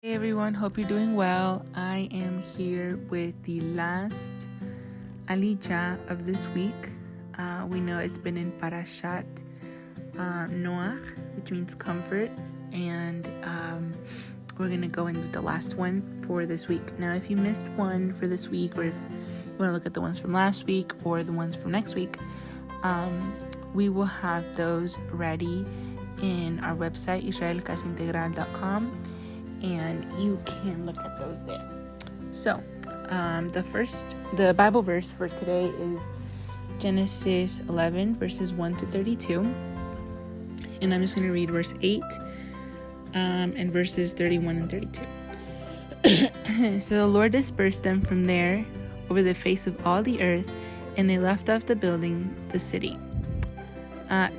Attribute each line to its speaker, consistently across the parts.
Speaker 1: Hey everyone, hope you're doing well. I am here with the last Aliyah of this week. We know it's been in Parashat Noaj, which means comfort, and we're going to go in with the last one for this week. Now, if you missed one for this week, or if you want to look at the ones from last week or the ones from next week, we will have those ready in our website, israelcasaintegral.com. and you can look at those there. So, the Bible verse for today is Genesis 11, verses 1 to 32. And I'm just going to read verse 8 and verses 31 and 32. So the Lord dispersed them from there over the face of all the earth, and they left off the building the city.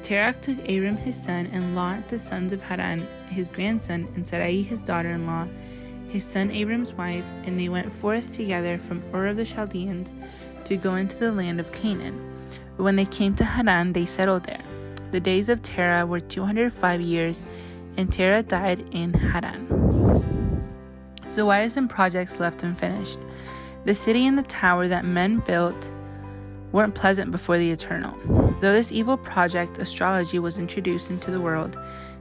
Speaker 1: Terah took Abram his son, and Lot the sons of Haran his grandson, and Sarai his daughter-in-law, his son Abram's wife, and they went forth together from Ur of the Chaldeans to go into the land of Canaan. But when they came to Haran, they settled there. The days of Terah were 205 years, and Terah died in Haran. So why are some projects left unfinished? The city and the tower that men built weren't pleasant before the Eternal. Though this evil project, astrology, was introduced into the world,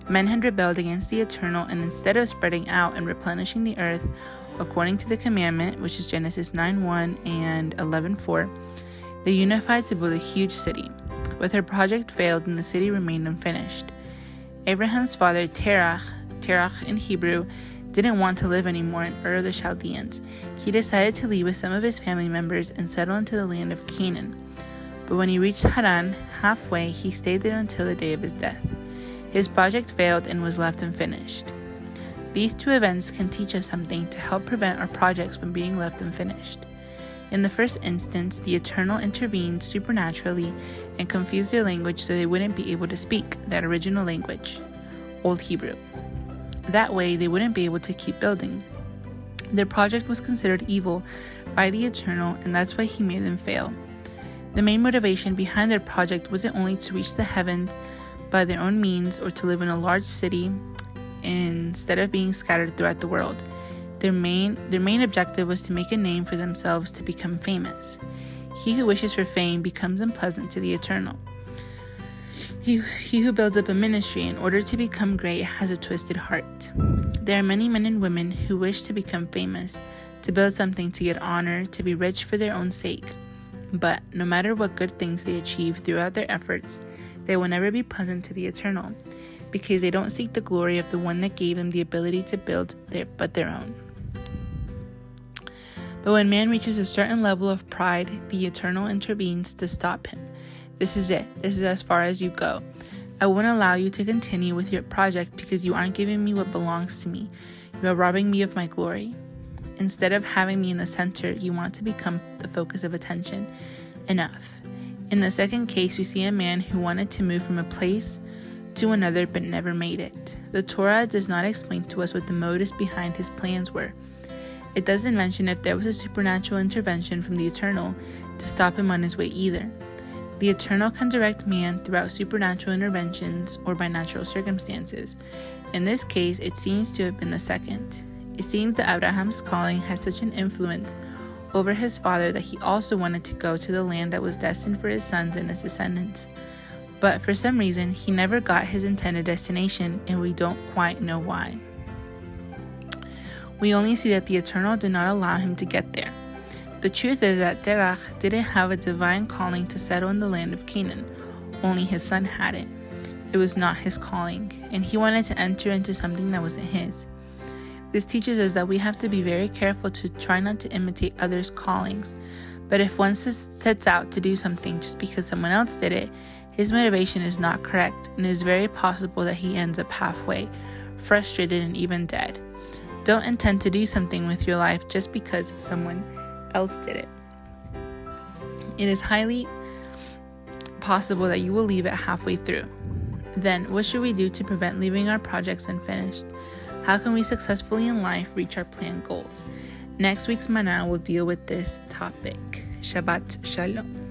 Speaker 1: men had rebelled against the Eternal, and instead of spreading out and replenishing the earth according to the commandment, which is Genesis 9:1 and 11:4, they unified to build a huge city. But their project failed, and the city remained unfinished. Abraham's father, Terah in Hebrew, didn't want to live anymore in Ur of the Chaldeans. He decided to leave with some of his family members and settle into the land of Canaan. But when he reached Haran, halfway, he stayed there until the day of his death. His project failed and was left unfinished. These two events can teach us something to help prevent our projects from being left unfinished. In the first instance, the Eternal intervened supernaturally and confused their language so they wouldn't be able to speak that original language, Old Hebrew. That way, they wouldn't be able to keep building. Their project was considered evil by the Eternal, and that's why he made them fail. The main motivation behind their project wasn't only to reach the heavens by their own means or to live in a large city instead of being scattered throughout the world. Their main objective was to make a name for themselves, to become famous. He who wishes for fame becomes unpleasant to the Eternal. He who builds up a ministry in order to become great has a twisted heart. There are many men and women who wish to become famous, to build something to get honor, to be rich for their own sake. But no matter what good things they achieve throughout their efforts, they will never be pleasant to the Eternal, because they don't seek the glory of the one that gave them the ability to build their own. But when man reaches a certain level of pride, the Eternal intervenes to stop him. This is it. This is as far as you go. I won't allow you to continue with your project because you aren't giving me what belongs to me. You are robbing me of my glory. Instead of having me in the center, you want to become the focus of attention. Enough. In the second case, we see a man who wanted to move from a place to another but never made it. The Torah does not explain to us what the motives behind his plans were. It doesn't mention if there was a supernatural intervention from the Eternal to stop him on his way either. The Eternal can direct man throughout supernatural interventions or by natural circumstances. In this case, it seems to have been the second. It seems that Abraham's calling had such an influence over his father that he also wanted to go to the land that was destined for his sons and his descendants. But for some reason, he never got his intended destination, and we don't quite know why. We only see that the Eternal did not allow him to get there. The truth is that Terah didn't have a divine calling to settle in the land of Canaan. Only his son had it. It was not his calling, and he wanted to enter into something that wasn't his. This teaches us that we have to be very careful to try not to imitate others' callings. But if one sets out to do something just because someone else did it, his motivation is not correct, and it is very possible that he ends up halfway, frustrated and even dead. Don't intend to do something with your life just because someone else did it. It is highly possible that you will leave it halfway through. Then, what should we do to prevent leaving our projects unfinished? How can we successfully in life reach our planned goals? Next week's Manna will deal with this topic. Shabbat Shalom.